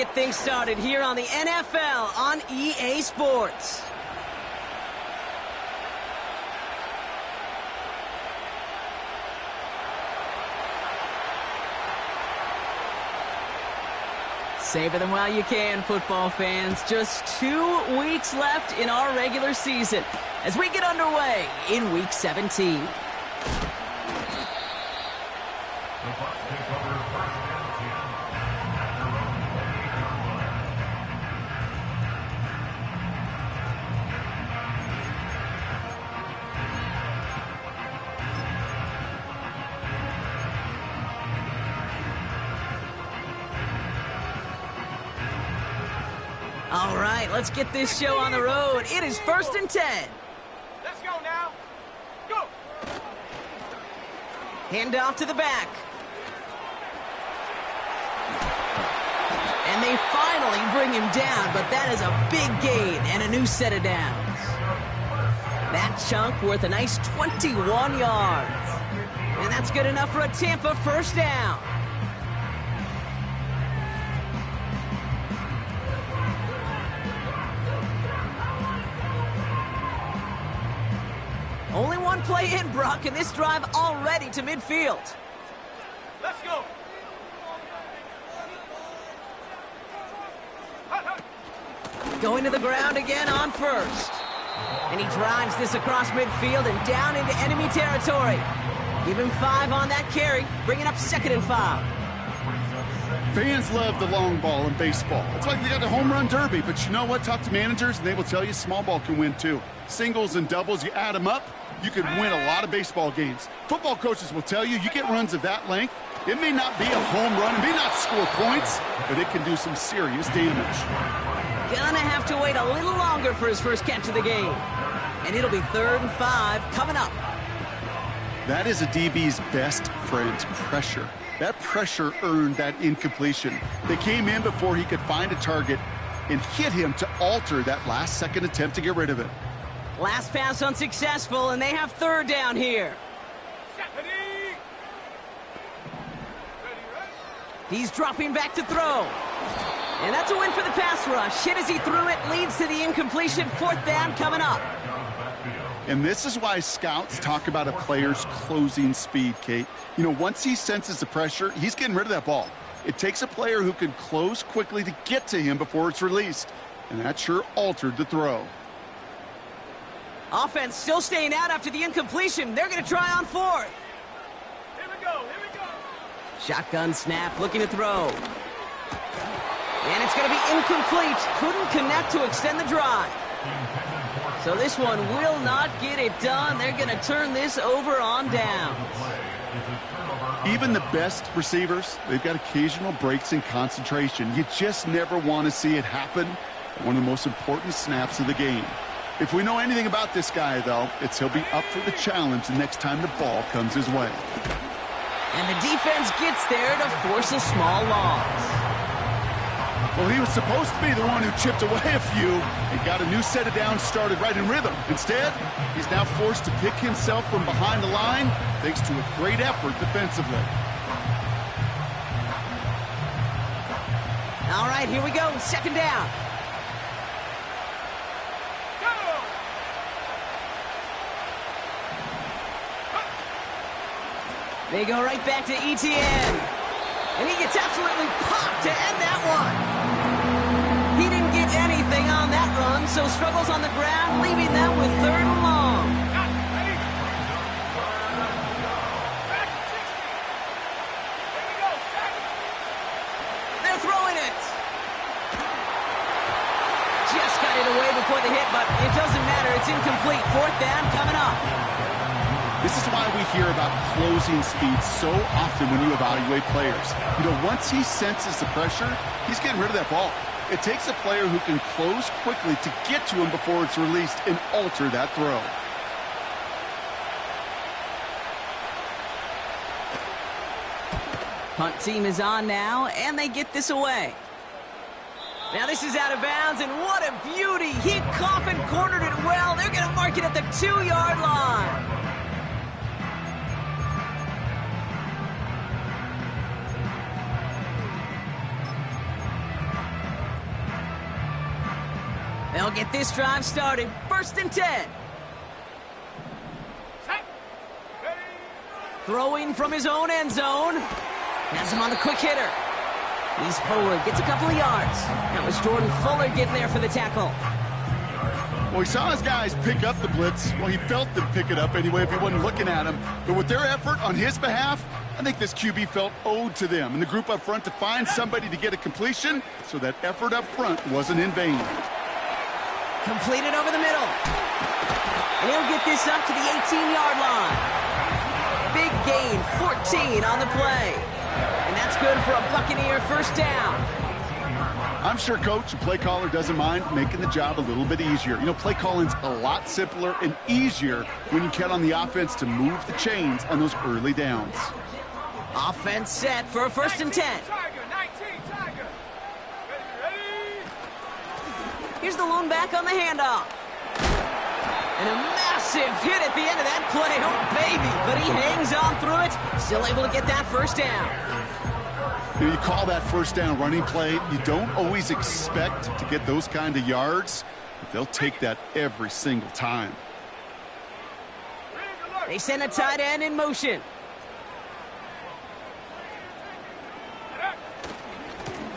get things started here on the NFL on EA Sports. Savor them while you can, football fans. Just 2 weeks left in our regular season as we get underway in Week 17. All right, let's get this show on the road. It is 1st and 10. Let's go now. Go. Hand off to the back. And they finally bring him down, but that is a big gain and a new set of downs. That chunk worth a nice 21 yards. And that's good enough for a Tampa first down. Only one play in, Brock, and this drive already to midfield. Let's go. Going to the ground again on first. And he drives this across midfield and down into enemy territory. Give him 5 on that carry, bringing up 2nd and 5. Fans love the long ball in baseball. It's like they got the home run derby, but you know what? Talk to managers, and they will tell you small ball can win too. Singles and doubles, you add them up, you could win a lot of baseball games. Football coaches will tell you, you get runs of that length, it may not be a home run, it may not score points, but it can do some serious damage. Gonna have to wait a little longer for his first catch of the game. And it'll be 3rd and 5 coming up. That is a DB's best friend, pressure. That pressure earned that incompletion. They came in before he could find a target and hit him to alter that last-second attempt to get rid of it. Last pass unsuccessful, and they have 3rd down here. He's dropping back to throw. And that's a win for the pass rush. Hit as he threw it, leads to the incompletion. 4th down coming up. And this is why scouts talk about a player's closing speed, Kate. You know, once he senses the pressure, he's getting rid of that ball. It takes a player who can close quickly to get to him before it's released. And that sure altered the throw. Offense still staying out after the incompletion. They're going to try on 4th. Here we go. Here we go. Shotgun snap, looking to throw. And it's going to be incomplete. Couldn't connect to extend the drive. So this one will not get it done. They're going to turn this over on downs. Even the best receivers, they've got occasional breaks in concentration. You just never want to see it happen at one of the most important snaps of the game. If we know anything about this guy, though, it's he'll be up for the challenge the next time the ball comes his way. And the defense gets there to force a small loss. Well, he was supposed to be the one who chipped away a few and got a new set of downs started right in rhythm. Instead, he's now forced to pick himself from behind the line thanks to a great effort defensively. All right, here we go. 2nd down. They go right back to Etienne. And he gets absolutely popped to end that one. He didn't get anything on that run, so struggles on the ground, leaving them with 3rd and long. They're throwing it. Just got it away before the hit, but it doesn't matter. It's incomplete. 4th down coming up. This is why we hear about closing speed so often when you evaluate players. You know, once he senses the pressure, he's getting rid of that ball. It takes a player who can close quickly to get to him before it's released and alter that throw. Punt team is on now, and they get this away. Now this is out of bounds, and what a beauty. He Coffin cornered it well. They're going to mark it at the 2-yard line. They'll get this drive started. 1st and 10. Set. Ready. Throwing from his own end zone. Has him on the quick hitter. He's forward, gets a couple of yards. That was Jordan Fuller getting there for the tackle. Well, he saw his guys pick up the blitz. Well, he felt them pick it up anyway if he wasn't looking at him. But with their effort on his behalf, I think this QB felt owed to them and the group up front to find somebody to get a completion, so that effort up front wasn't in vain. Completed over the middle. And he'll get this up to the 18-yard line. Big gain, 14 on the play. And that's good for a Buccaneer 1st down. I'm sure coach and play caller doesn't mind making the job a little bit easier. You know, play calling's a lot simpler and easier when you count on the offense to move the chains on those early downs. Offense set for a 1st and 10. Tiger, 19, Tiger. Ready. Here's the lone back on the handoff. And a massive hit at the end of that play. Oh, baby. But he hangs on through it. Still able to get that 1st down. You know, you call that 1st down running play. You don't always expect to get those kind of yards, but they'll take that every single time. They send a tight end in motion.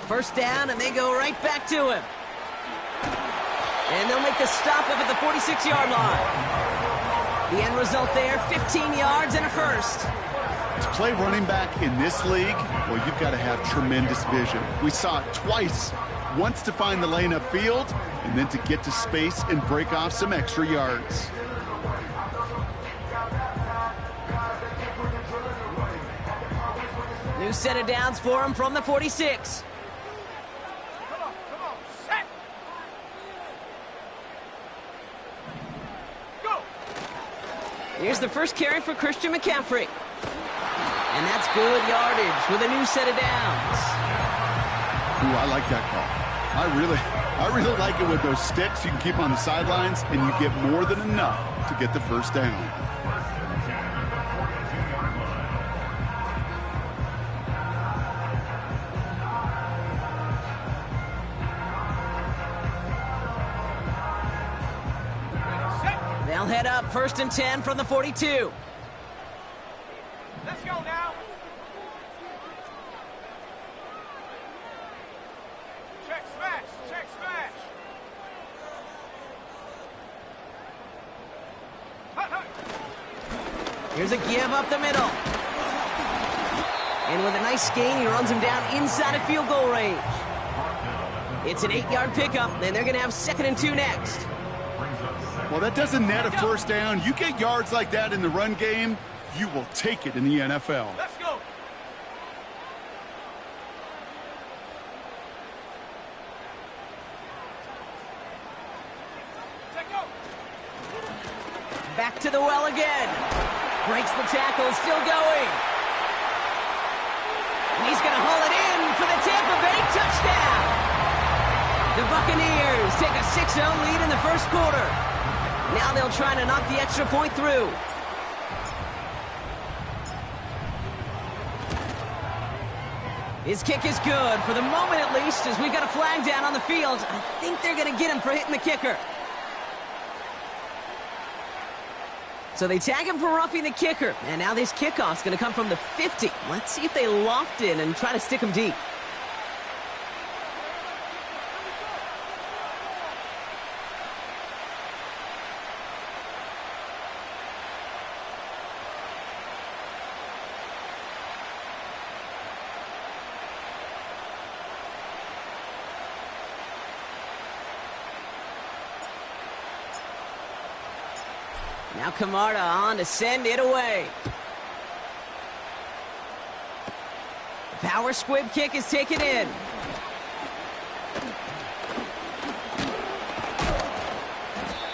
1st down, and they go right back to him. And they'll make the stop up at the 46-yard line. The end result there, 15 yards and a 1st. To play running back in this league, well, you've got to have tremendous vision. We saw it twice. Once to find the lane upfield, and then to get to space and break off some extra yards. New set of downs for him from the 46. Come on. Set. Go. Here's the first carry for Christian McCaffrey. And that's good yardage with a new set of downs. Ooh, I like that call. I really like it with those sticks. You can keep on the sidelines, and you get more than enough to get the 1st down. They'll head up 1st and 10 from the 42. Let's go now. Check smash. Here's a give up the middle. And with a nice gain, he runs him down inside of field goal range. It's an 8-yard pickup, and they're going to have 2nd and 2 next. Well, that doesn't net a 1st down. You get yards like that in the run game, you will take it in the NFL. Let's go. Take go. Back to the well again. Breaks the tackle, still going. And he's going to haul it in for the Tampa Bay touchdown. The Buccaneers take a 6-0 lead in the 1st quarter. Now they'll try to knock the extra point through. His kick is good, for the moment at least, as we got a flag down on the field. I think they're going to get him for hitting the kicker. So they tag him for roughing the kicker, and now this kickoff's going to come from the 50. Let's see if they loft in and try to stick him deep. Now Camarda on to send it away. Power squib kick is taken in.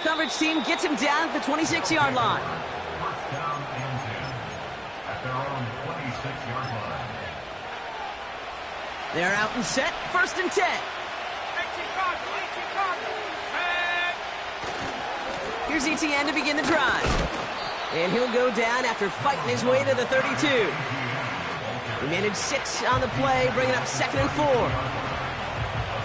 Coverage team gets him down at the 26-yard line. Down and 10 at their own 26-yard line. They're out and set. 1st and 10. 18 Cardinals. Here's ETN to begin the drive. And he'll go down after fighting his way to the 32. He managed 6 on the play, bringing up 2nd and 4.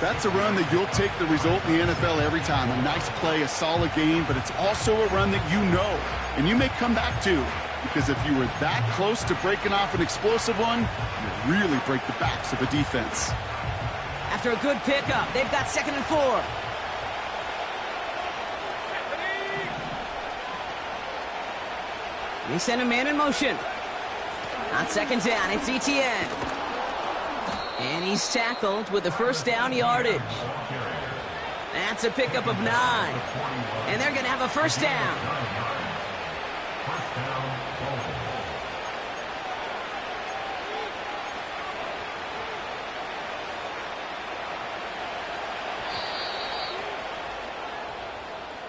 That's a run that you'll take the result in the NFL every time. A nice play, a solid game, but it's also a run that you know and you may come back to, because if you were that close to breaking off an explosive one, you really break the backs of a defense. After a good pickup, they've got 2nd and 4. They send a man in motion. On 2nd down, it's Etienne. And he's tackled with the first down yardage. That's a pickup of 9. And they're going to have a first down.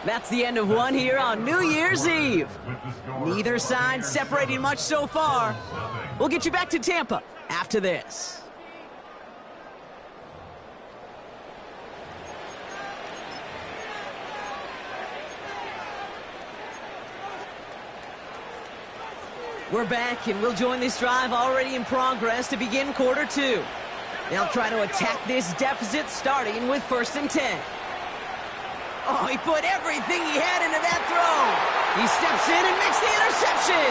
That's the end of one here on New Year's Eve. Neither side separating much so far. We'll get you back to Tampa after this. We're back, and we'll join this drive already in progress to begin quarter 2. They'll try to attack this deficit starting with 1st and 10. Oh, he put everything he had into that throw. He steps in and makes the interception.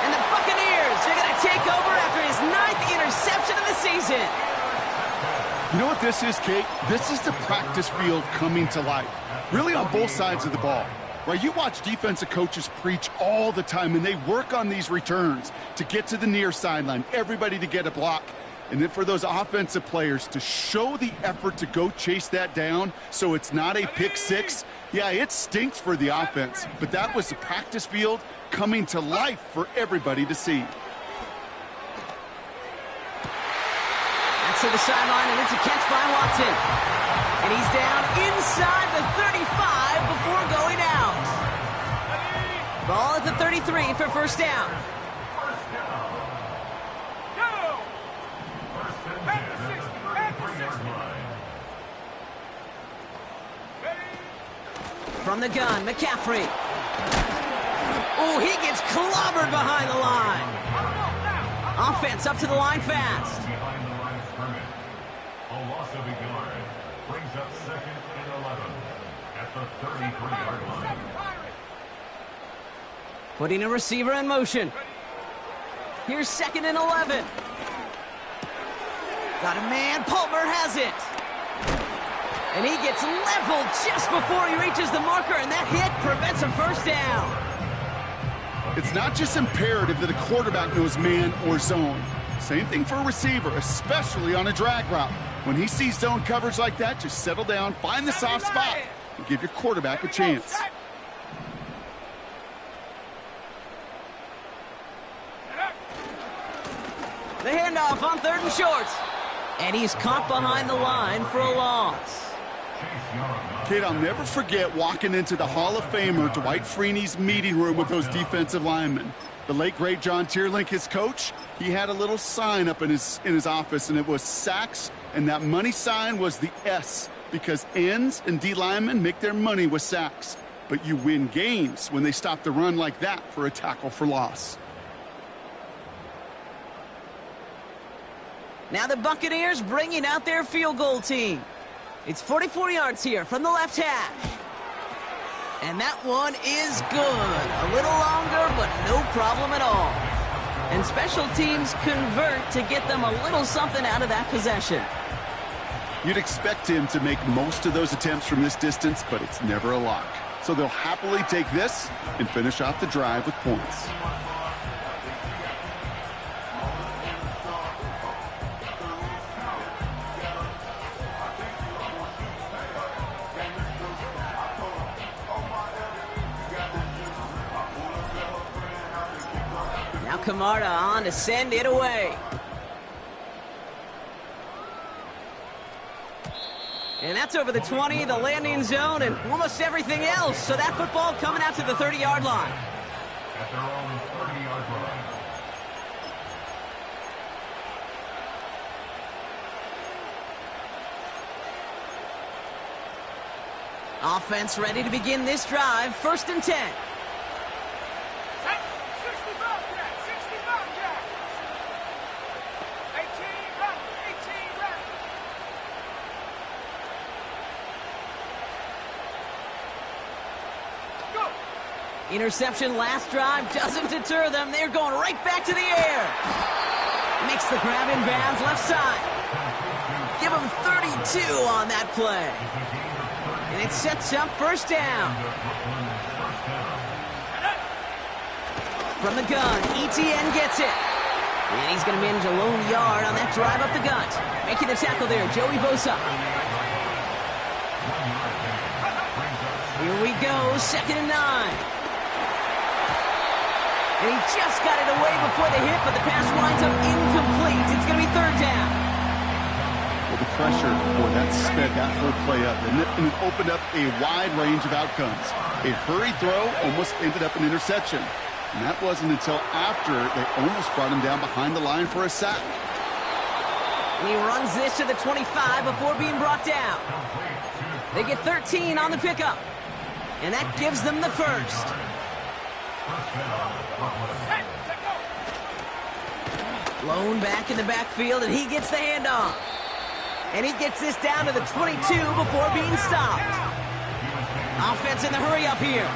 And the Buccaneers are going to take over after his 9th interception of the season. You know what this is, Kate? This is the practice field coming to life. Really on both sides of the ball. Right, you watch defensive coaches preach all the time, and they work on these returns to get to the near sideline, everybody to get a block. And then for those offensive players to show the effort to go chase that down so it's not a pick 6, yeah, it stinks for the offense. But that was the practice field coming to life for everybody to see. That's to the sideline, and it's a catch by Watson. And he's down inside the 35 before going out. Ball at the 33 for first down. From the gun, McCaffrey. Oh, he gets clobbered behind the line. Offense up to the line fast. Behind the line of scrimmage. A loss of a yard. Brings up 2nd and 11 at the 33-yard line. Putting a receiver in motion. Here's 2nd and 11. Got a man. Palmer has it. And he gets leveled just before he reaches the marker, and that hit prevents a first down. It's not just imperative that a quarterback knows man or zone. Same thing for a receiver, especially on a drag route. When he sees zone coverage like that, just settle down, find the soft spot, and give your quarterback a chance. The handoff on 3rd and short. And he's caught behind the line for a loss. Kate, I'll never forget walking into the Hall of Famer Dwight Freeney's meeting room with those defensive linemen. The late, great John Tierlink, his coach, he had a little sign up in his office, and it was sacks, and that money sign was the S, because ends and D linemen make their money with sacks. But you win games when they stop the run like that for a tackle for loss. Now the Buccaneers bringing out their field goal team. It's 44 yards here from the left hash. And that one is good. A little longer, but no problem at all. And special teams convert to get them a little something out of that possession. You'd expect him to make most of those attempts from this distance, but it's never a lock. So they'll happily take this and finish off the drive with points. Camarda on to send it away. And that's over the 20, the landing zone, and almost everything else. So that football coming out to the 30-yard line. At their own 30-yard line. Offense ready to begin this drive. 1st and 10. Interception last drive doesn't deter them. They're going right back to the air. Makes the grab in bounds left side. Give them 32 on that play. And it sets up first down. From the gun, ETN gets it. And he's going to manage a lone yard on that drive up the gut. Making the tackle there, Joey Bosa. Here we go, 2nd and 9. And he just got it away before the hit, but the pass winds up incomplete. It's going to be 3rd down. Well, the pressure, boy, that sped that whole play up, and it opened up a wide range of outcomes. A hurried throw almost ended up an interception. And that wasn't until after they almost brought him down behind the line for a sack. And he runs this to the 25 before being brought down. They get 13 on the pickup. And that gives them the first. Lone back in the backfield, and he gets the handoff. And he gets this down to the 22 before being stopped. Offense in the hurry up here.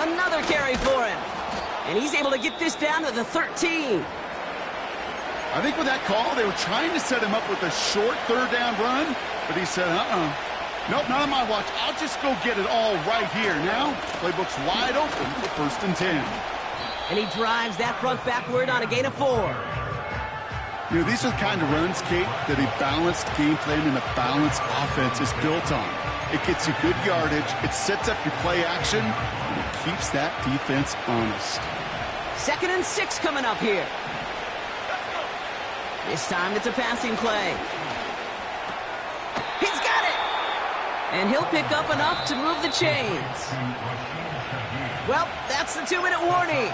Another carry for him. And he's able to get this down to the 13. I think with that call, they were trying to set him up with a short 3rd down run, but he said, nope, not on my watch. I'll just go get it all right here. Now, playbook's wide open for 1st and 10. And he drives that front backward on a gain of 4. You know, these are the kind of runs, Kate, that a balanced game plan and a balanced offense is built on. It gets you good yardage, it sets up your play action, and it keeps that defense honest. 2nd and 6 coming up here. This time it's a passing play. He's got it! And he'll pick up enough to move the chains. Well, that's the 2-minute warning.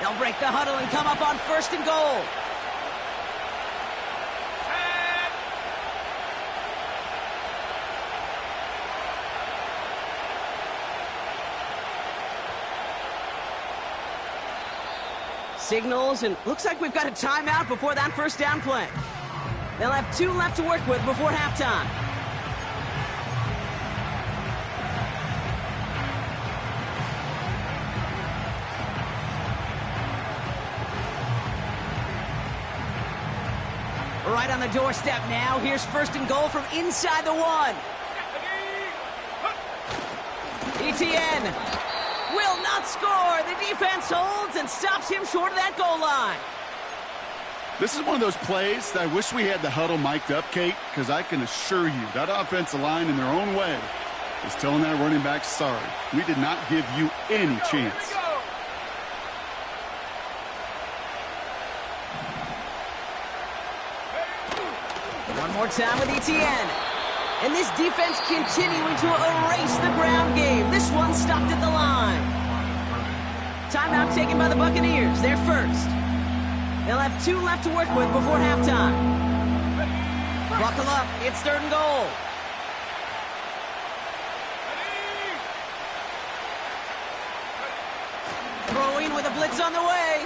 They'll break the huddle and come up on 1st and goal. Signals, and looks like we've got a timeout before that 1st down play. They'll have 2 left to work with before halftime. Right on the doorstep now. Here's 1st and goal from inside the 1. ETN will not score. The defense holds and stops him short of that goal line. This is one of those plays that I wish we had the huddle mic'd up, Kate, because I can assure you that offensive line in their own way is telling that running back, sorry, we did not give you any chance. One more time with ETN. And this defense continuing to erase the ground game. This one stopped at the line. Timeout taken by the Buccaneers. They're first. They'll have 2 left to work with before halftime. Buckle up. It's 3rd and goal. Throwing with a blitz on the way.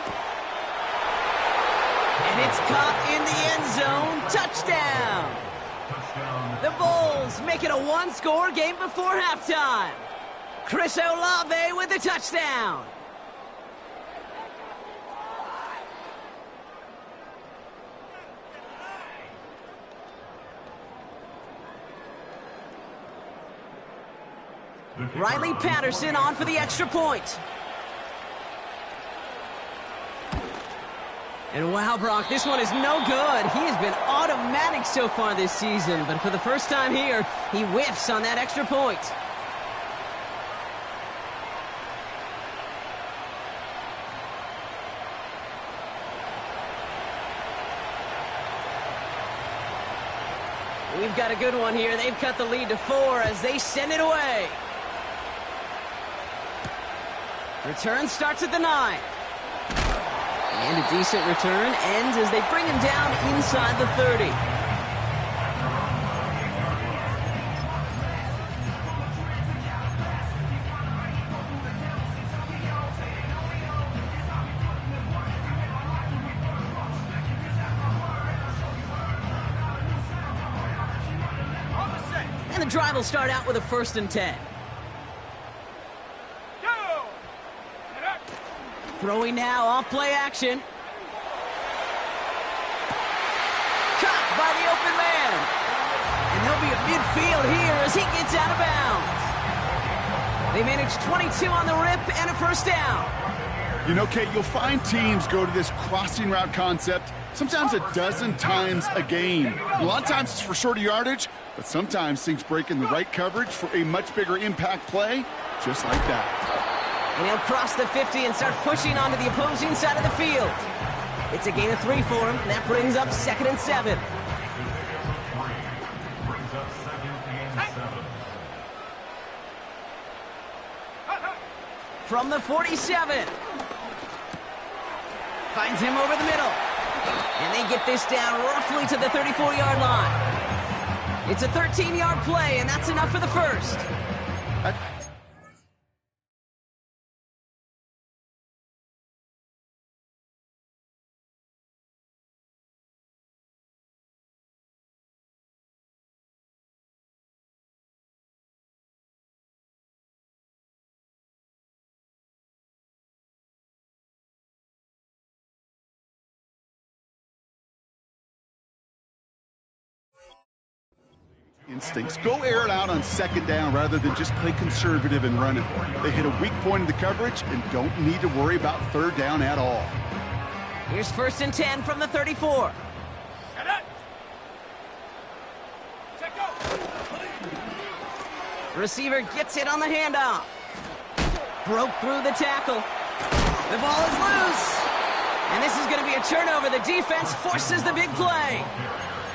And it's caught in the end zone. Touchdown. The Bulls make it a 1-score game before halftime. Chris Olave with the touchdown. Riley Patterson on for the extra point. And wow, Brock, this one is no good. He has been automatic so far this season, but for the first time here, he whiffs on that extra point. We've got a good one here. They've cut the lead to 4 as they send it away. Return starts at the 9. And a decent return ends as they bring him down inside the 30. And the drive will start out with a 1st and 10. Go! Get up! Throwing now, off play action. Caught by the open man. And he'll be at midfield here as he gets out of bounds. They manage 22 on the rip and a 1st down. You know, Kate, you'll find teams go to this crossing route concept sometimes a dozen times a game. A lot of times it's for shorter yardage, but sometimes things break in the right coverage for a much bigger impact play, just like that. And he'll cross the 50 and start pushing onto the opposing side of the field. It's a gain of 3 for him. That brings up 2nd and 7. Brings up 2nd and 7. From the 47. Finds him over the middle. And they get this down roughly to the 34-yard line. It's a 13-yard play, and that's enough for the 1st. Instincts. Go air it out on 2nd down rather than just play conservative and run it. They hit a weak point in the coverage and don't need to worry about 3rd down at all. Here's 1st and 10 from the 34. Get up! Check go! Receiver gets it on the handoff. Broke through the tackle. The ball is loose. And this is going to be a turnover. The defense forces the big play.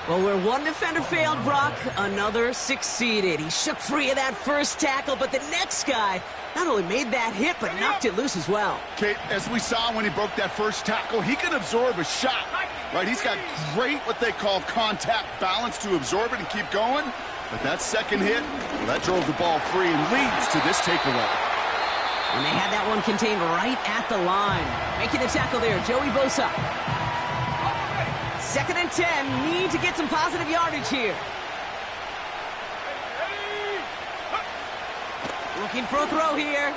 Well, where one defender failed, Brock, another succeeded. He shook free of that first tackle, but the next guy not only made that hit, but knocked it loose as well. Kate, as we saw when he broke that first tackle, he can absorb a shot, right? He's got great, what they call contact balance to absorb it and keep going. But that second hit, well, that drove the ball free and leads to this takeaway. And they had that one contained right at the line. Making the tackle there, Joey Bosa. 2nd and 10, need to get some positive yardage here. Looking for a throw here.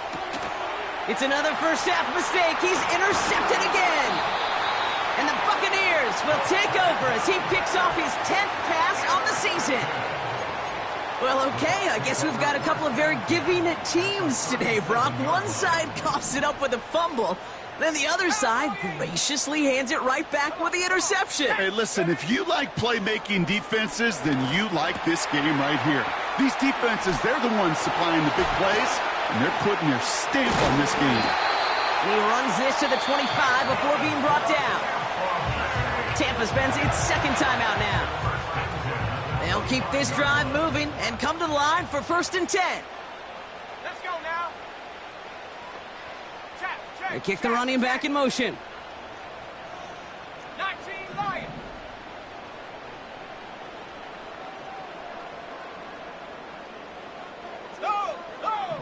It's another first half mistake. He's intercepted again. And the Buccaneers will take over as he picks off his 10th pass on the season. Well, okay, I guess we've got a couple of very giving teams today, Brock. One side coughs it up with a fumble. Then the other side graciously hands it right back with the interception. Hey, listen, if you like playmaking defenses, then you like this game right here. These defenses, they're the ones supplying the big plays, and they're putting their stamp on this game. And he runs this to the 25 before being brought down. Tampa spends its 2nd timeout now. They'll keep this drive moving and come to the line for 1st and 10. Let's go now! They kick the running back in motion. 19 Lions! Go! Go!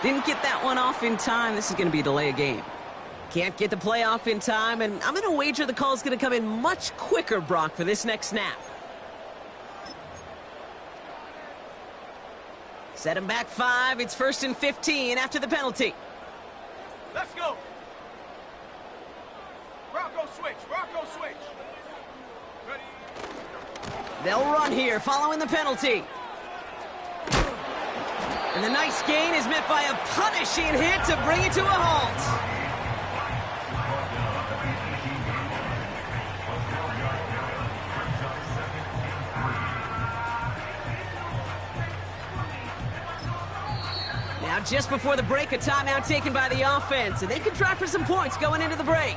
Didn't get that one off in time. This is going to be a delay of game. Can't get the play off in time, and I'm going to wager the call's going to come in much quicker, Brock, for this next snap. Set him back 5. It's 1st and 15 after the penalty. Let's go! Bronco switch! Bronco switch! Ready? They'll run here following the penalty. And the nice gain is met by a punishing hit to bring it to a halt. Now, just before the break, a timeout taken by the offense, and they can try for some points going into the break.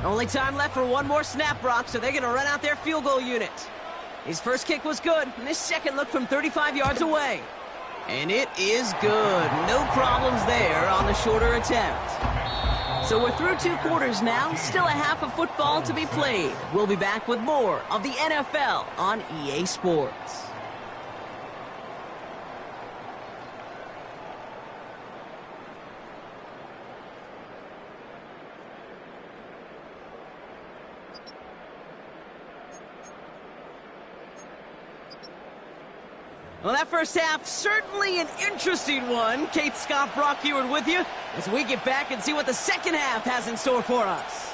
Only time left for one more snap, Brock, so they're going to run out their field goal unit. His first kick was good, and his second looked from 35 yards away. And it is good. No problems there on the shorter attempt. So we're through 2 quarters now. Still a half of football to be played. We'll be back with more of the NFL on EA Sports. Well, that first half, certainly an interesting one. Kate Scott, Brock Heward with you as we get back and see what the second half has in store for us.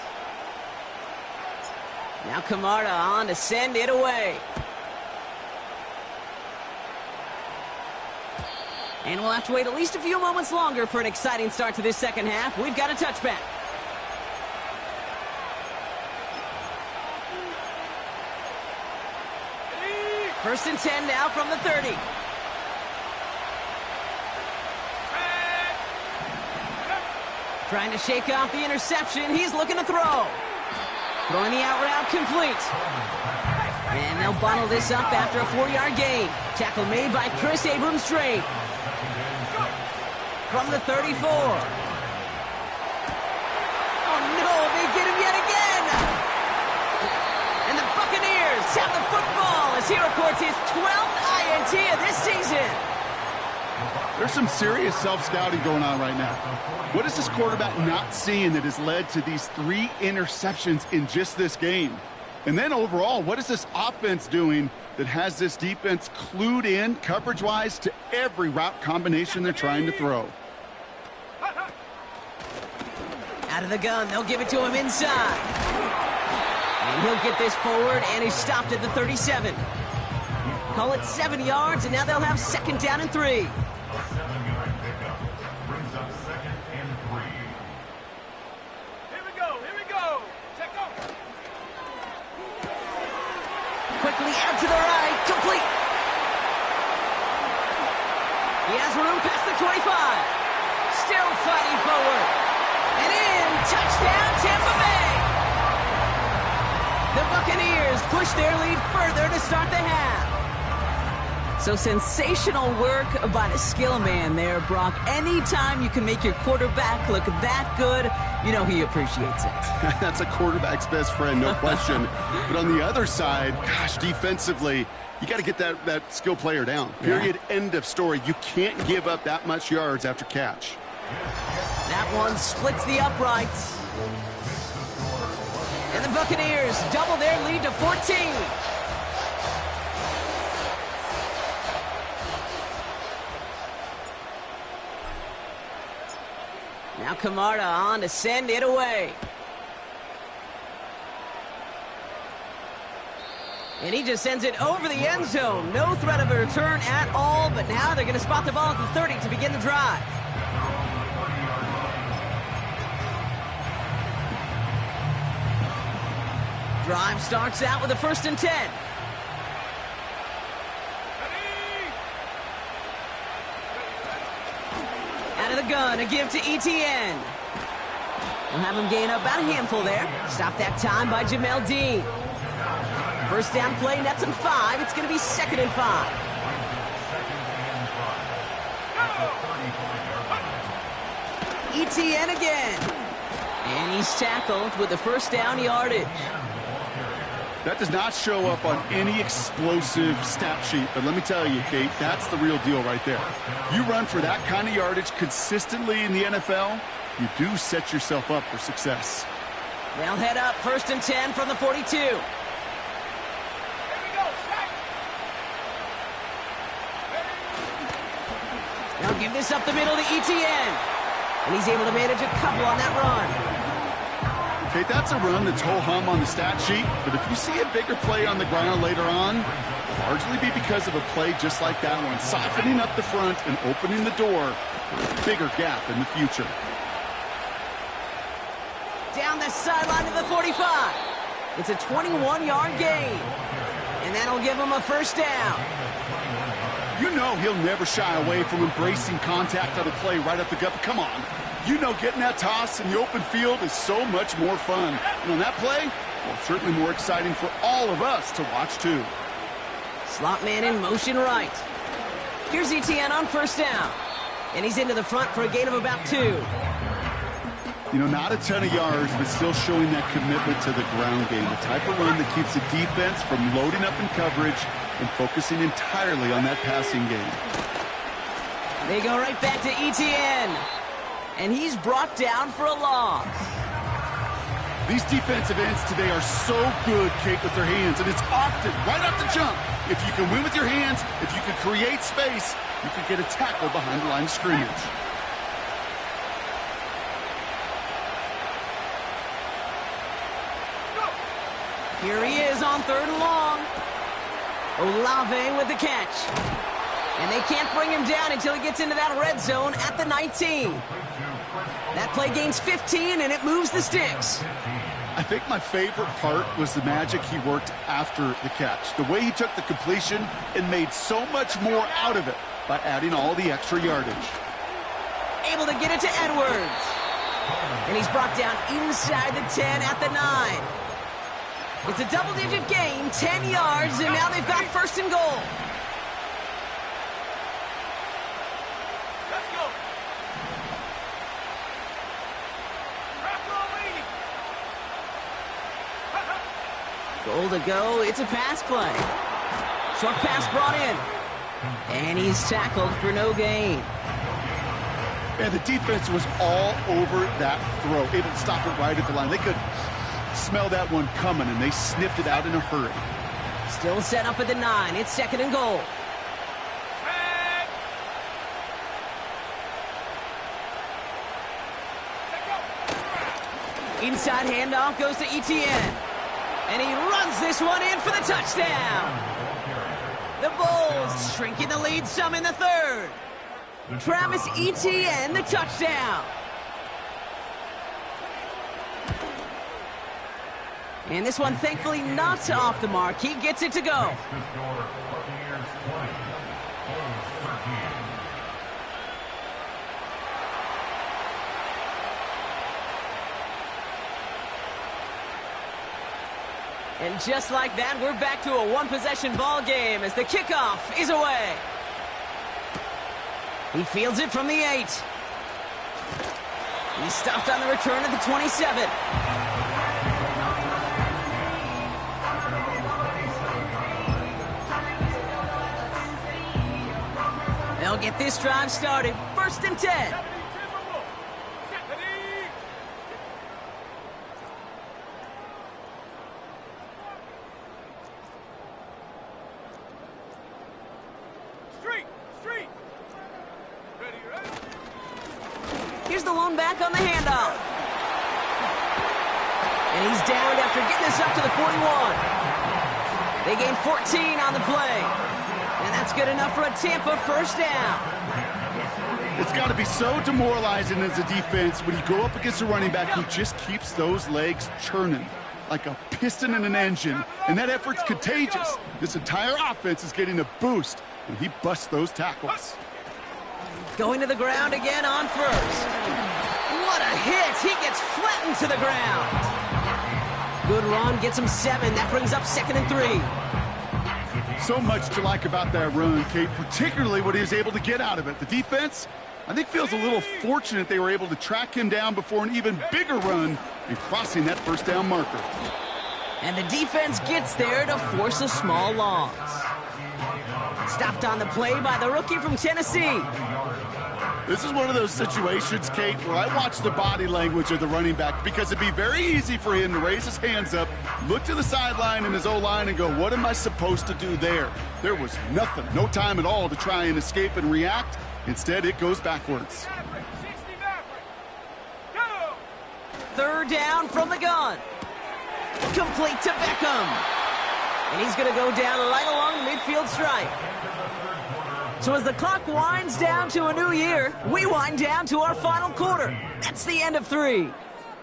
Now Camarda on to send it away. And we'll have to wait at least a few moments longer for an exciting start to this second half. We've got a touchback. First and 10 now from the 30. Trying to shake off the interception. He's looking to throw. Throwing the out route complete. And they'll bottle this up after a 4-yard gain. Tackle made by Chris Abrams-Draine. From the 34. Oh no, they get him yet again. And the Buccaneers have the football as he records his 12th INT of this season. There's some serious self-scouting going on right now. What is this quarterback not seeing that has led to these 3 interceptions in just this game? And then overall, what is this offense doing that has this defense clued in coverage-wise to every route combination they're trying to throw? Out of the gun, they'll give it to him inside. And he'll get this forward, and he's stopped at the 37. Call it 7 yards, and now they'll have second down and 3. A 7-yard pickup brings up second and 3. Here we go. Check off. Quickly out to the right, complete. He has room past the 25. Still fighting forward. And in, touchdown Tampa Bay. The Buccaneers push their lead further to start the half. So sensational work by the skill man there, Brock. Anytime you can make your quarterback look that good, you know he appreciates it. That's a quarterback's best friend, no question. But on the other side, gosh, defensively, you got to get that skill player down. Period. Yeah. End of story. You can't give up that much yards after catch. That one splits the uprights. And the Buccaneers double their lead to 14. Now Camarda on to send it away. And he just sends it over the end zone. No threat of a return at all, but now they're going to spot the ball at the 30 to begin the drive. Drive starts out with a 1st and 10. Out of the gun, a give to Etienne. We'll have him gain up about a handful there. Stop that time by Jamel Dean. First down play, nets him 5. It's going to be 2nd and 5. Etienne again. And he's tackled with the first down yardage. That does not show up on any explosive stat sheet, but let me tell you, Kate, that's the real deal right there. You run for that kind of yardage consistently in the NFL, you do set yourself up for success. They'll head up 1st and 10 from the 42. Here we go. Sack. They'll give this up the middle to Etienne. And he's able to manage a couple on that run. Okay, that's a run that's ho-hum on the stat sheet, but if you see a bigger play on the ground later on, it'll largely be because of a play just like that one, softening up the front and opening the door for a bigger gap in the future. Down the sideline to the 45. It's a 21-yard gain, and that'll give him a first down. You know he'll never shy away from embracing contact on a play right up the gut. Come on. You know getting that toss in the open field is so much more fun. And on that play, well, certainly more exciting for all of us to watch, too. Slot man in motion right. Here's Etienne on first down. And he's into the front for a gain of about 2. You know, not a ton of yards, but still showing that commitment to the ground game. The type of run that keeps the defense from loading up in coverage and focusing entirely on that passing game. They go right back to Etienne. And he's brought down for a loss. These defensive ends today are so good, Kate, with their hands, and it's often right off the jump. If you can win with your hands, if you can create space, you can get a tackle behind the line of scrimmage. Here he is on 3rd and long. Olave with the catch. And they can't bring him down until he gets into that red zone at the 19. That play gains 15, and it moves the sticks. I think my favorite part was the magic he worked after the catch. The way he took the completion and made so much more out of it by adding all the extra yardage. Able to get it to Edwards. And he's brought down inside the 10 at the 9. It's a double-digit gain, 10 yards, and now they've got 1st and goal. Let's go. Goal to go. It's a pass play. Short pass brought in. And he's tackled for no gain. And the defense was all over that throw, able to stop it right at the line. They could smell that one coming, and they sniffed it out in a hurry. Still set up at the 9. It's 2nd and goal. Inside handoff goes to Etienne. And he runs this one in for the touchdown. The Bulls shrinking the lead some in the 3rd. Travis Etienne, the touchdown. And this one, thankfully, not off the mark. He gets it to go. And just like that, we're back to a one-possession ball game as the kickoff is away. He fields it from the 8. He's stopped on the return at the 27. They'll get this drive started. 1st and 10. Here's the lone back on the handoff. And he's downed after getting this up to the 41. They gain 14 on the play. And that's good enough for a Tampa 1st down. It's got to be so demoralizing as a defense when you go up against a running back who just keeps those legs churning like a piston in an engine. And that effort's contagious. This entire offense is getting a boost when he busts those tackles. Going to the ground again on 1st. What a hit! He gets flattened to the ground. Good run, gets him 7. That brings up 2nd and 3. So much to like about that run, Kate, particularly what he was able to get out of it. The defense, I think, feels a little fortunate they were able to track him down before an even bigger run and crossing that 1st down marker. And the defense gets there to force a small loss. Stopped on the play by the rookie from Tennessee. This is one of those situations, Kate, where I watch the body language of the running back because it'd be very easy for him to raise his hands up, look to the sideline in his O-line and go, what am I supposed to do there? There was nothing, no time at all to try and escape and react. Instead, it goes backwards. 3rd down from the gun. Complete to Beckham. And he's going to go down right along the midfield stripe. So as the clock winds down to a new year, we wind down to our final quarter. That's the end of 3.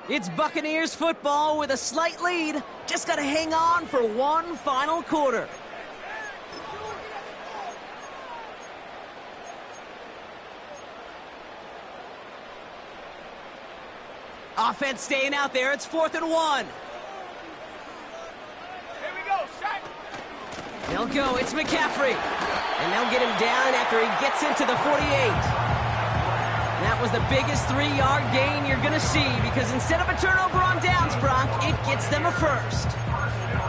It's Buccaneers football with a slight lead. Just got to hang on for one final quarter. Offense staying out there. It's 4th and 1. Here we go, Shaq. They'll go. It's McCaffrey. And they'll get him down after he gets into the 48. That was the biggest 3-yard gain you're going to see because instead of a turnover on downs, Brock, it gets them a first.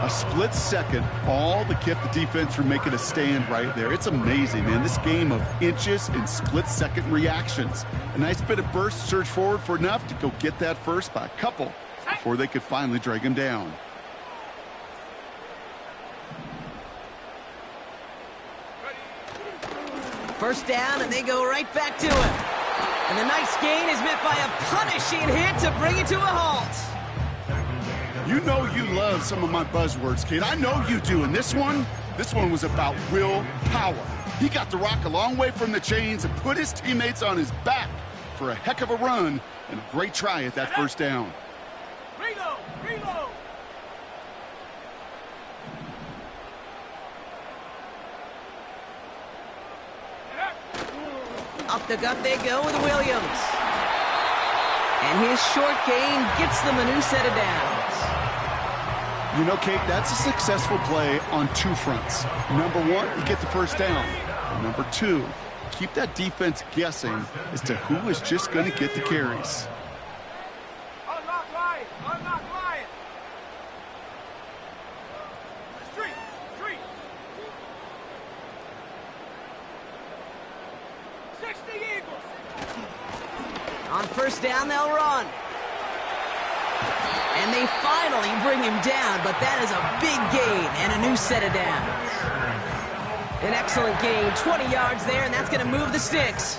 A split second, all that kept the defense from making a stand right there. It's amazing, man. This game of inches and split-second reactions. A nice bit of burst, surge forward for enough to go get that first by a couple before they could finally drag him down. First down, and they go right back to him. And the nice gain is met by a punishing hit to bring it to a halt. You know you love some of my buzzwords, kid. I know you do. And this one was about will power. He got the rock a long way from the chains and put his teammates on his back for a heck of a run and a great try at that first down. Reload! Reload! Up the gut they go with Williams. And his short gain gets them a new set of downs. You know, Kate, that's a successful play on two fronts. Number one, you get the first down. And number two, keep that defense guessing as to who is just going to get the carries. Unlock Lion! Unlock Lion! Street! Street! 60 Eagles! On first down, they'll run. And they finally bring him down, but that is a big gain and a new set of downs. An excellent gain, 20 yards there, and that's going to move the sticks.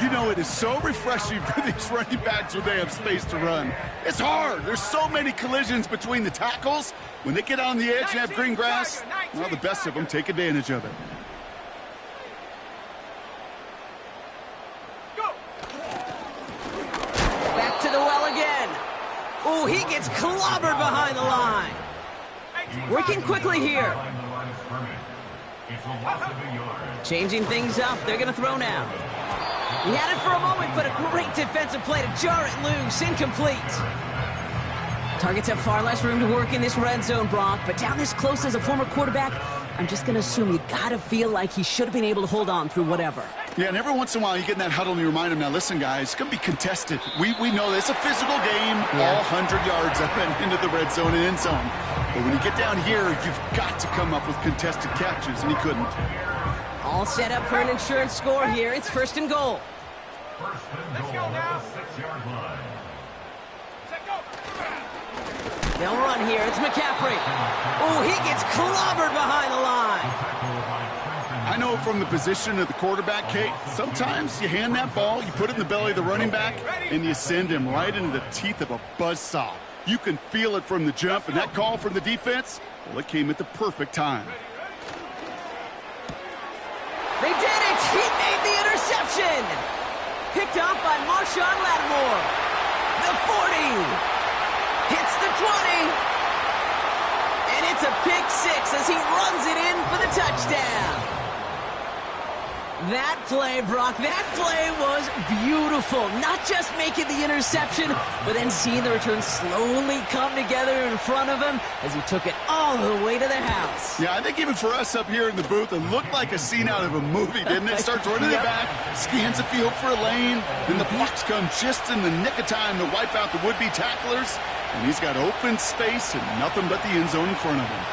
You know, it is so refreshing for these running backs when they have space to run. It's hard. There's so many collisions between the tackles. When they get on the edge and have green grass, well, the best of them take advantage of it. Back to the well again. Oh, he gets clobbered behind the line. Working quickly here. Changing things up. They're going to throw now. He had it for a moment, but a great defensive play to jar it loose. Incomplete. Targets have far less room to work in this red zone, Brock, but down this close as a former quarterback, I'm just going to assume you got to feel like he should have been able to hold on through whatever. Yeah, and every once in a while you get in that huddle and you remind him, now listen, guys, it's going to be contested. We know this. It's a physical game, all 100 yards up and into the red zone and end zone. But when you get down here, you've got to come up with contested catches, and he couldn't. All set up for an insurance score here. It's first and goal. Let's go now. 6-yard line. Set go. They'll run here. It's McCaffrey. Oh, he gets clobbered behind the line. I know from the position of the quarterback, Kate, sometimes you hand that ball, you put it in the belly of the running back, and you send him right into the teeth of a buzzsaw. You can feel it from the jump, and that call from the defense, well, it came at the perfect time. They did it! He made the interception! Picked up by Marshawn Lattimore. The 40. Hits the 20. And it's a pick six as he runs it in for the touchdown. That play, Brock, that play was beautiful. Not just making the interception, but then seeing the return slowly come together in front of him as he took it all the way to the house. Yeah, I think even for us up here in the booth, it looked like a scene out of a movie, didn't it? Starts running it back, scans the field for a lane, then the blocks come just in the nick of time to wipe out the would-be tacklers, and he's got open space and nothing but the end zone in front of him.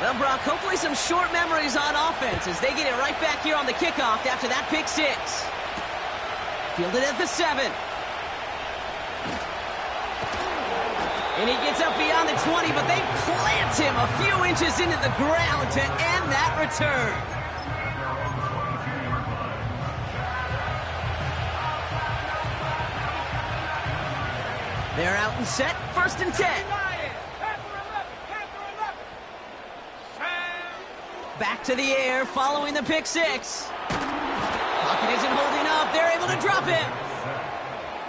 Well, Brock, hopefully some short memories on offense as they get it right back here on the kickoff after that pick six. Fielded at the 7. And he gets up beyond the 20, but they plant him a few inches into the ground to end that return. They're out and set, first and 10. Back to the air following the pick six. Pocket isn't holding up. They're able to drop him.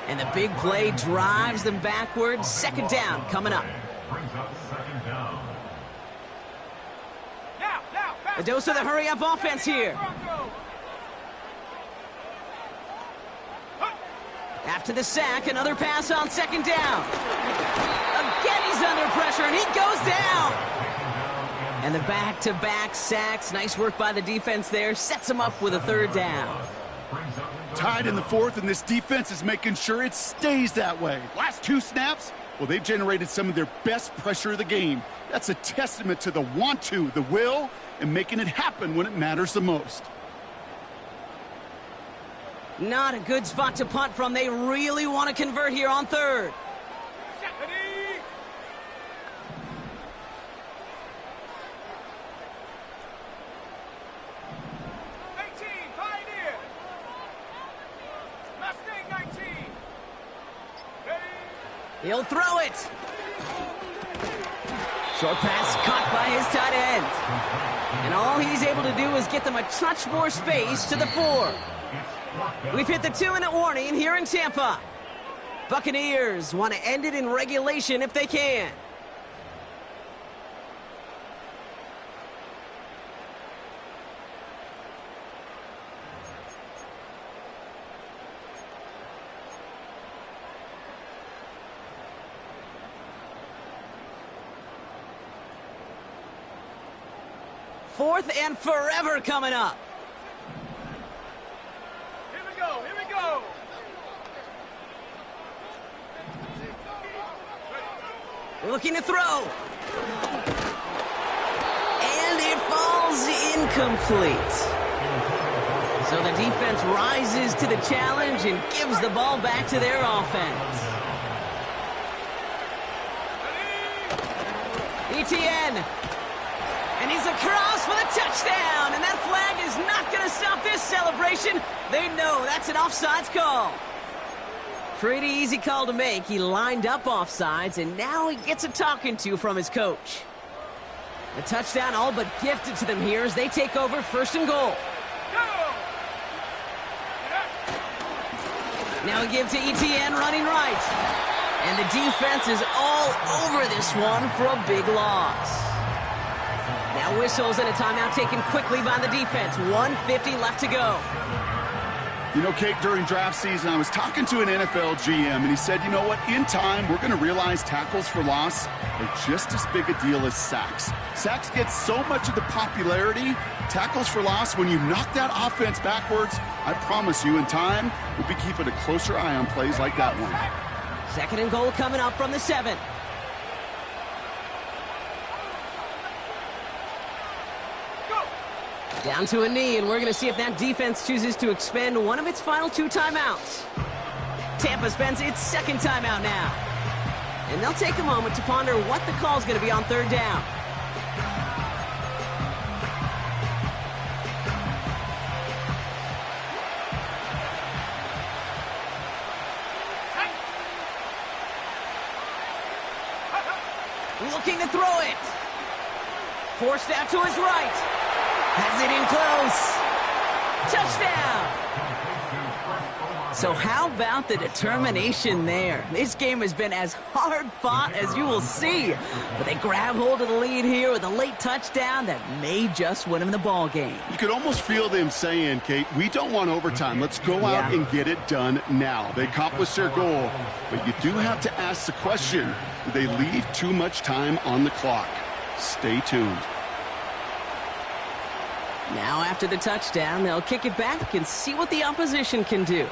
And the big play drives them backwards. Second down coming up. Brings up second down. A dose of the hurry-up offense here. After the sack, another pass on second down. Again, he's under pressure, and he goes down. And the back-to-back sacks. Nice work by the defense there. Sets them up with a third down. Tied in the fourth, and this defense is making sure it stays that way. Last two snaps, well, they've generated some of their best pressure of the game. That's a testament to the want to, the will, and making it happen when it matters the most. Not a good spot to punt from. They really want to convert here on third. He'll throw it. Short pass caught by his tight end. And all he's able to do is get them a touch more space to the 4. We've hit the 2-minute warning here in Tampa. Buccaneers want to end it in regulation if they can. Fourth and forever coming up. Here we go, here we go. Looking to throw. And it falls incomplete. So the defense rises to the challenge and gives the ball back to their offense. ETN. And he's across for the touchdown. And that flag is not going to stop this celebration. They know that's an offsides call. Pretty easy call to make. He lined up offsides, and now he gets a talking to from his coach. The touchdown all but gifted to them here as they take over first and goal. Now we give to ETN running right. And the defense is all over this one for a big loss. Now whistles and a timeout taken quickly by the defense. 1:50 left to go. You know, Kate, during draft season, I was talking to an NFL GM, and he said, you know what, in time, we're going to realize tackles for loss are just as big a deal as sacks. Sacks get so much of the popularity. Tackles for loss, when you knock that offense backwards, I promise you, in time, we'll be keeping a closer eye on plays like that one. Second and goal coming up from the 7. Down to a knee, and we're going to see if that defense chooses to expend one of its final 2 timeouts. Tampa spends its second timeout now. And they'll take a moment to ponder what the call is going to be on third down. Looking to throw it. Forced out to his right. Has it in close. Touchdown! So how about the determination there? This game has been as hard fought as you will see. But they grab hold of the lead here with a late touchdown that may just win them the ball game. You could almost feel them saying, Kate, we don't want overtime. Let's go out and get it done now. They accomplished their goal. But you do have to ask the question, do they leave too much time on the clock? Stay tuned. Now after the touchdown, they'll kick it back and see what the opposition can do.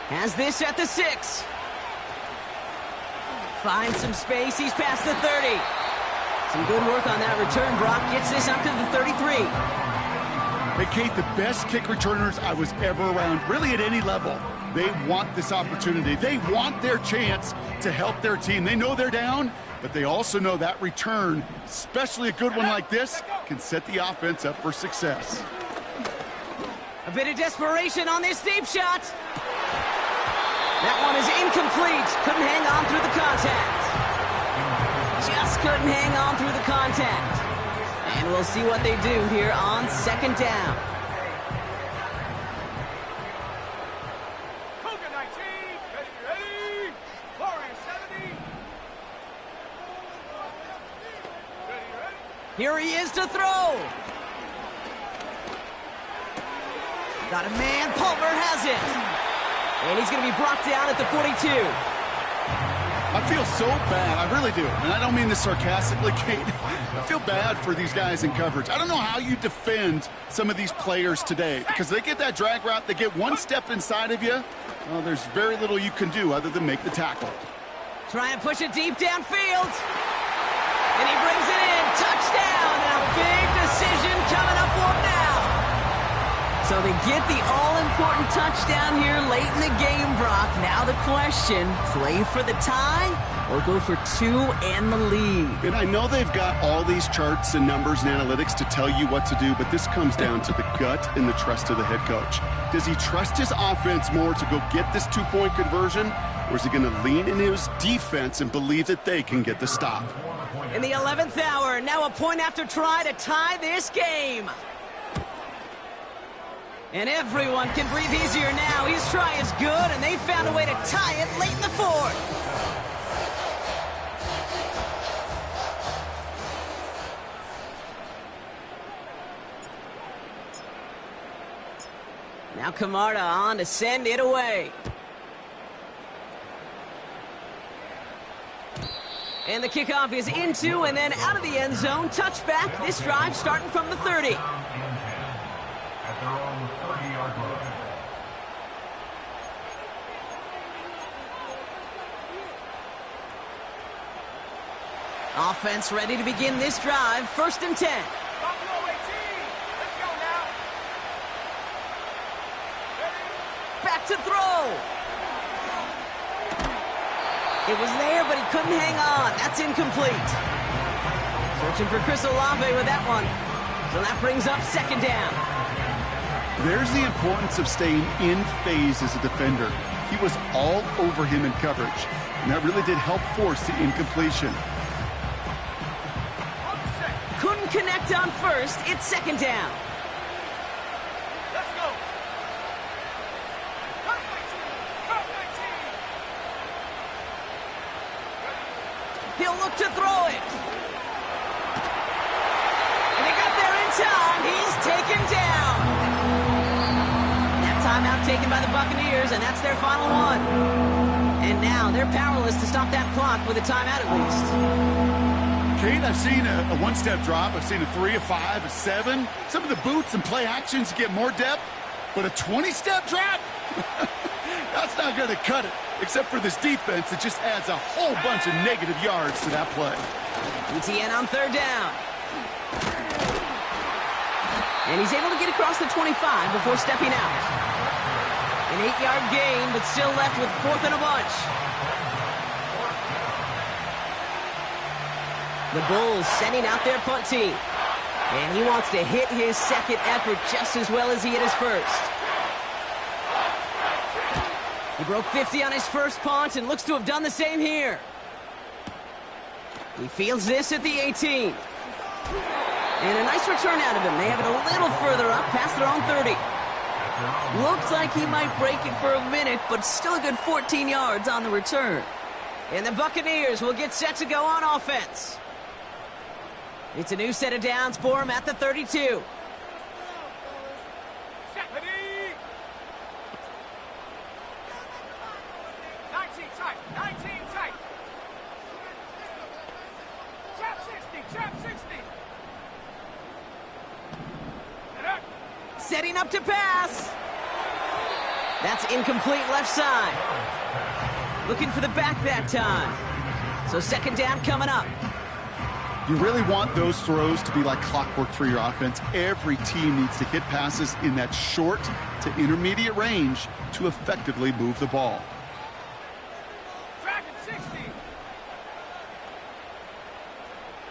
Has this at the 6. Finds some space. He's past the 30. Some good work on that return. Brock gets this up to the 33. Hey, Kate, the best kick returners I was ever around, really at any level. They want this opportunity. They want their chance to help their team. They know they're down, but they also know that return, especially a good one like this, can set the offense up for success. A bit of desperation on this deep shot. That one is incomplete. Couldn't hang on through the contact. Just couldn't hang on through the contact. And we'll see what they do here on second down. Cougar 19, ready, Warriors 70. Ready. Here he is to throw. Got a man. Palmer has it. And he's going to be brought down at the 42. I feel so bad. I really do. And I don't mean this sarcastically, Kate. I feel bad for these guys in coverage. I don't know how you defend some of these players today because they get that drag route, they get one step inside of you. Well, there's very little you can do other than make the tackle. Trying to push it deep downfield. And he brings it in. Touchdown. And a big decision coming up for him now. So they get the all-important touchdown here late in the game, Brock. Now the question, play for the tie or go for two and the lead? And I know they've got all these charts and numbers and analytics to tell you what to do, but this comes down to the gut and the trust of the head coach. Does he trust his offense more to go get this two-point conversion, or is he going to lean into his defense and believe that they can get the stop? In the 11th hour, now a point after try to tie this game. And everyone can breathe easier now. His try is good, and they found a way to tie it late in the fourth. Now Camarda on to send it away. And the kickoff is into and then out of the end zone. Touchback. This drive starting from the 30. At their own 30-yard line. Offense ready to begin this drive. 1st and 10. Buffalo 18. Let's go now. Back to throw. It was there, but he couldn't hang on. That's incomplete. Searching for Chris Olave with that one. So that brings up 2nd down. There's the importance of staying in phase as a defender. He was all over him in coverage, and that really did help force the incompletion. Couldn't connect on 1st. It's 2nd down. Let's go. Cut 19. He'll look to throw it. And he got there in time. He's taken down. That timeout taken by the Buccaneers, and that's their final one. And now they're powerless to stop that clock with a timeout at least. Kate, I've seen a one-step drop. I've seen a 3, a 5, a 7. Some of the boots and play actions get more depth, but a 20-step drop? That's not going to cut it, except for this defense that just adds a whole bunch of negative yards to that play. ETN on 3rd down. And he's able to get across the 25 before stepping out. An 8-yard gain, but still left with 4th and a bunch. The Bulls sending out their punt team. And he wants to hit his 2nd effort just as well as he hit his 1st. He broke 50 on his 1st punt and looks to have done the same here. He fields this at the 18. And a nice return out of him. They have it a little further up past their own 30. Looks like he might break it for a minute, but still a good 14 yards on the return. And the Buccaneers will get set to go on offense. It's a new set of downs for him at the 32. Set. Ready. 19 tight. 19 tight. Trap 60. Trap 60. Setting up to pass. That's incomplete left side. Looking for the back that time. So 2nd down coming up. You really want those throws to be like clockwork for your offense. Every team needs to hit passes in that short to intermediate range to effectively move the ball. Dragon 60.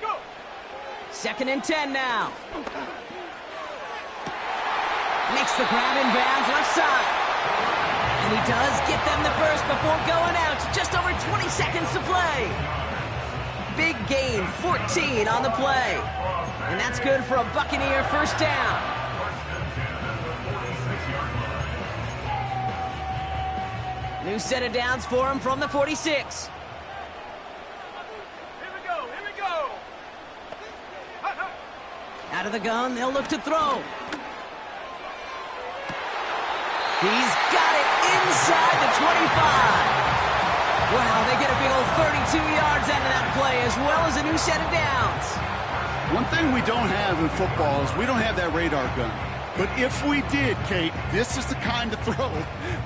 Go. 2nd and 10 now. Makes the grab in bounds left side. And he does get them the first before going out. Just over 20 seconds to play. Big gain, 14 on the play. And that's good for a Buccaneer 1st down. New set of downs for him from the 46. Here we go. Here we go. Out of the gun, they'll look to throw. He's got it inside the 25. Wow, they get a big old 32 yards out of that play, as well as a new set of downs. One thing we don't have in football is we don't have that radar gun. But if we did, Kate, this is the kind of throw,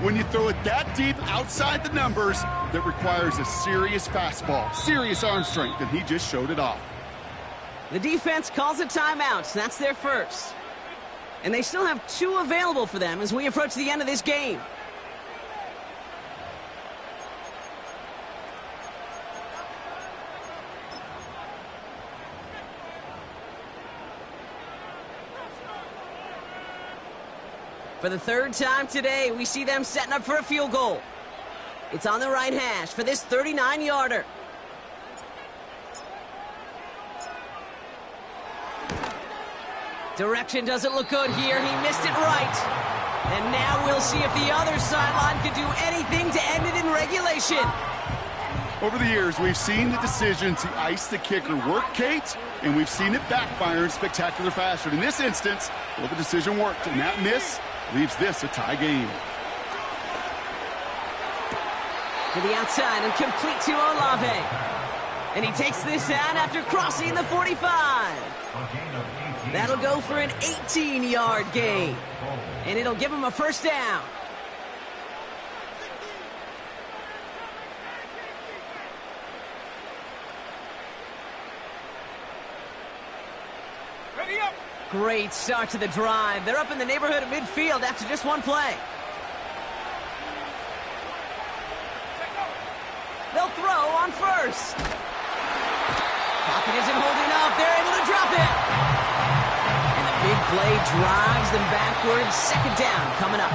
when you throw it that deep outside the numbers, that requires a serious fastball, serious arm strength, and he just showed it off. The defense calls a timeout. That's their first. And they still have 2 available for them as we approach the end of this game. For the 3rd time today, we see them setting up for a field goal. It's on the right hash for this 39-yarder. Direction doesn't look good here. He missed it right. And now we'll see if the other sideline can do anything to end it in regulation. Over the years, we've seen the decision to ice the kicker work, Kate, and we've seen it backfire in spectacular fashion. In this instance, well, the decision worked, and that miss leaves this a tie game. To the outside and complete to Olave. And he takes this out after crossing the 45. That'll go for an 18-yard gain. And it'll give him a first down. Ready up. Great start to the drive. They're up in the neighborhood of midfield after just one play. They'll throw on first. Pocket isn't holding up. They're able to drop it. And the big play drives them backwards. 2nd down coming up.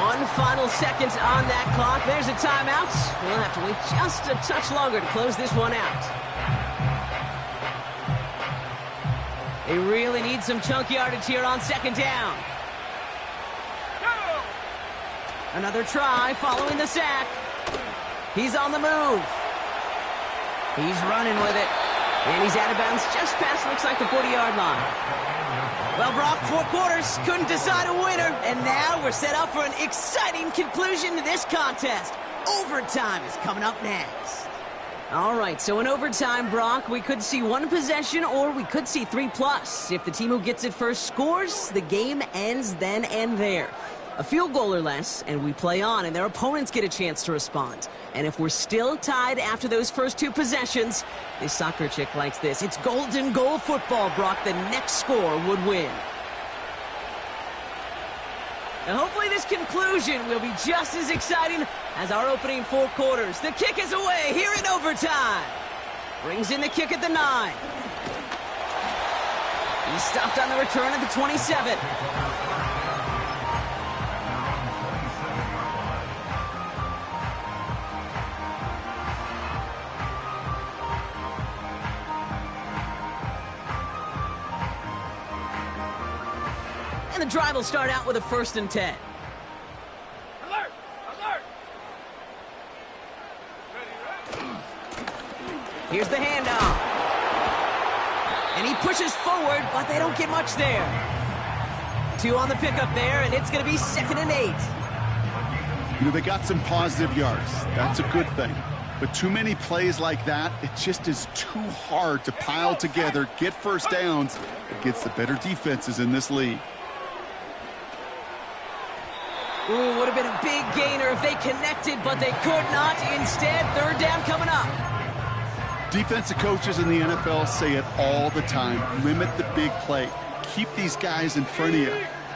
1 final second on that clock. There's a timeout. We'll have to wait just a touch longer to close this one out. They really need some chunk yardage here on 2nd down. Another try following the sack. He's on the move. He's running with it. And he's out of bounds just past, looks like, the 40-yard line. Well, Brock, 4 quarters, couldn't decide a winner. And now we're set up for an exciting conclusion to this contest. Overtime is coming up next. All right, so in overtime, Brock, we could see 1 possession or we could see 3+. If the team who gets it first scores, the game ends then and there. A field goal or less, and we play on, and their opponents get a chance to respond. And if we're still tied after those first 2 possessions, this soccer chick likes this. It's golden goal football, Brock. The next score would win. And hopefully this conclusion will be just as exciting as our opening 4 quarters. The kick is away here in overtime. Brings in the kick at the 9. He's stopped on the return at the 27. And the drive will start out with a 1st and 10. Alert! Alert! Here's the handoff. And he pushes forward, but they don't get much there. 2 on the pickup there, and it's going to be 2nd and 8. You know, they got some positive yards. That's a good thing. But too many plays like that, it just is too hard to pile together, get first downs against the better defenses in this league. Ooh, would have been a big gainer if they connected, but they could not. Instead, 3rd down coming up. Defensive coaches in the NFL say it all the time. Limit the big play. Keep these guys in front of you.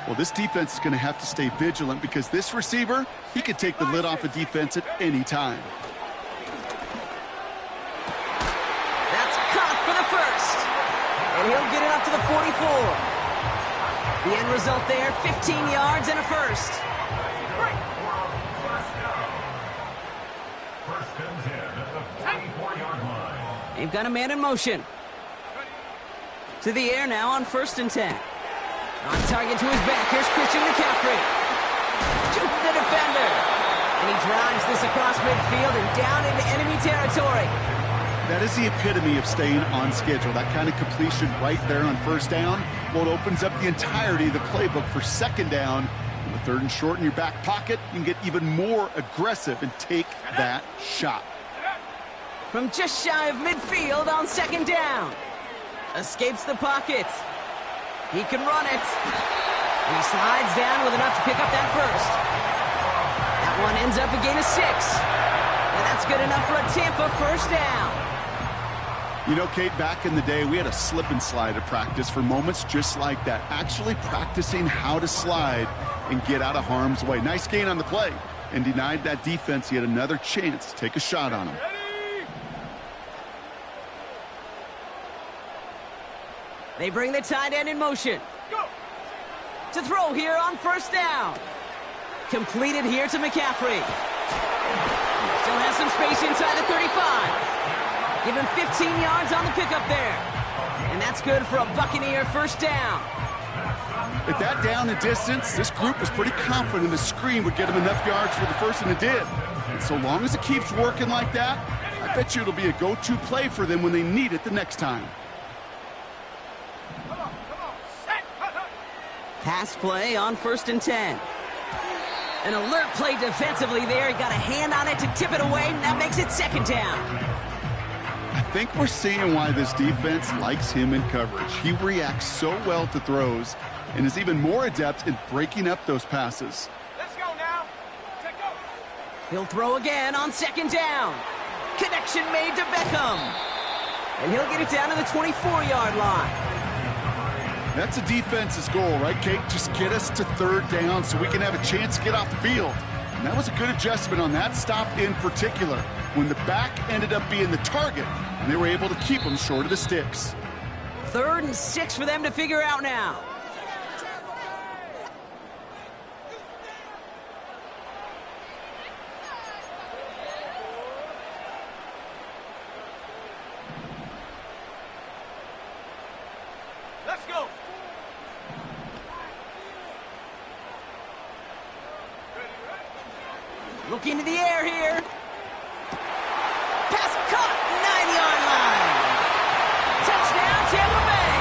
Well, this defense is going to have to stay vigilant because this receiver, he could take the lid off a defense at any time. That's caught for the first. And he'll get it up to the 44. The end result there, 15 yards and a first. They've got a man in motion. To the air now on 1st and 10. On target to his back. Here's Christian McCaffrey. Juke the defender. And he drives this across midfield and down into enemy territory. That is the epitome of staying on schedule. That kind of completion right there on 1st down. Well, it opens up the entirety of the playbook for 2nd down. With 3rd and short in your back pocket, you can get even more aggressive and take that shot. From just shy of midfield on 2nd down. Escapes the pocket. He can run it. And he slides down with enough to pick up that first. That one ends up a gain of 6. And that's good enough for a Tampa 1st down. You know, Kate, back in the day, we had a slip and slide at practice for moments just like that. Actually practicing how to slide and get out of harm's way. Nice gain on the play. And denied that defense yet another chance to take a shot on him. They bring the tight end in motion. To throw here on 1st down. Completed here to McCaffrey. Still has some space inside the 35. Give him 15 yards on the pickup there. And that's good for a Buccaneer 1st down. At that down and distance, this group was pretty confident the screen would get him enough yards for the first, and it did. And so long as it keeps working like that, I bet you it'll be a go-to play for them when they need it the next time. Pass play on 1st and 10. An alert play defensively there. He got a hand on it to tip it away, and that makes it 2nd down. I think we're seeing why this defense likes him in coverage. He reacts so well to throws and is even more adept in breaking up those passes. Let's go now. Take go. He'll throw again on 2nd down. Connection made to Beckham. And he'll get it down to the 24-yard line. That's a defense's goal, right, Kate? Just get us to 3rd down so we can have a chance to get off the field. And that was a good adjustment on that stop in particular, when the back ended up being the target, and they were able to keep him short of the sticks. 3rd and 6 for them to figure out now. Let's go. Look into the air here. Pass caught, 9-yard line. Touchdown, Tampa Bay.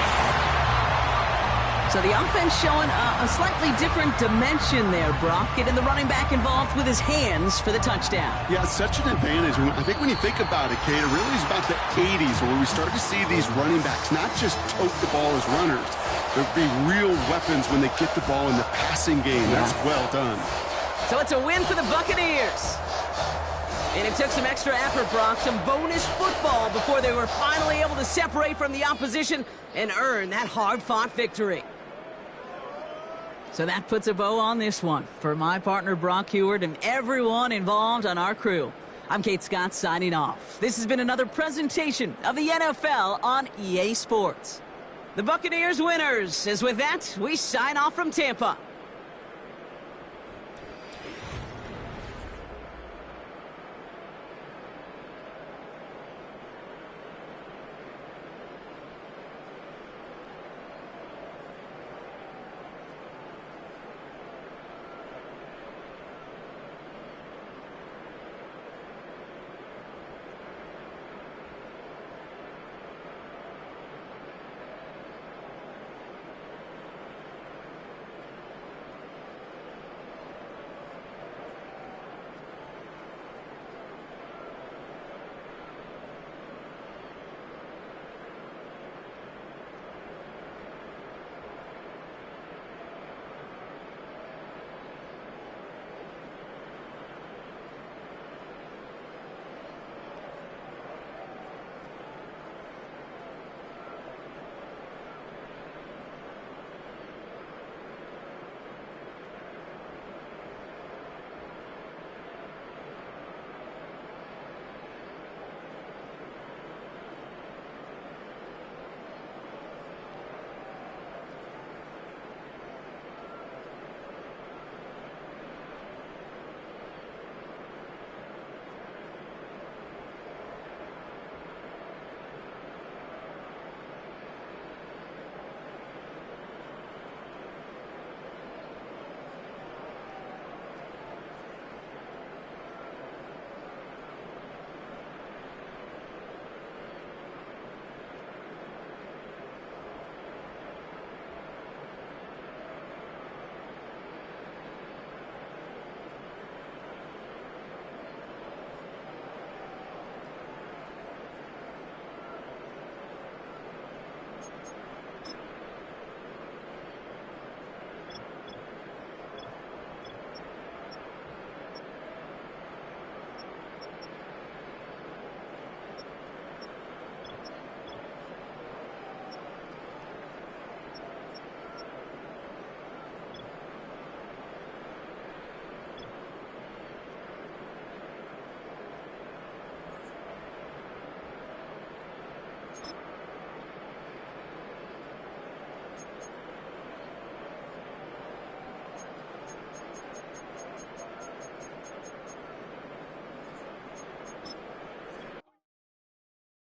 So the offense showing a slightly different dimension there, Brock. Getting the running back involved with his hands for the touchdown. Yeah, such an advantage. I think when you think about it, Kate, it really is about the 80s where we started to see these running backs not just tote the ball as runners. There'd be real weapons when they get the ball in the passing game. That's well done. So it's a win for the Buccaneers. And it took some extra effort, Brock, some bonus football before they were finally able to separate from the opposition and earn that hard-fought victory. So that puts a bow on this one. For my partner, Brock Huard, and everyone involved on our crew, I'm Kate Scott signing off. This has been another presentation of the NFL on EA Sports. The Buccaneers winners, as with that, we sign off from Tampa.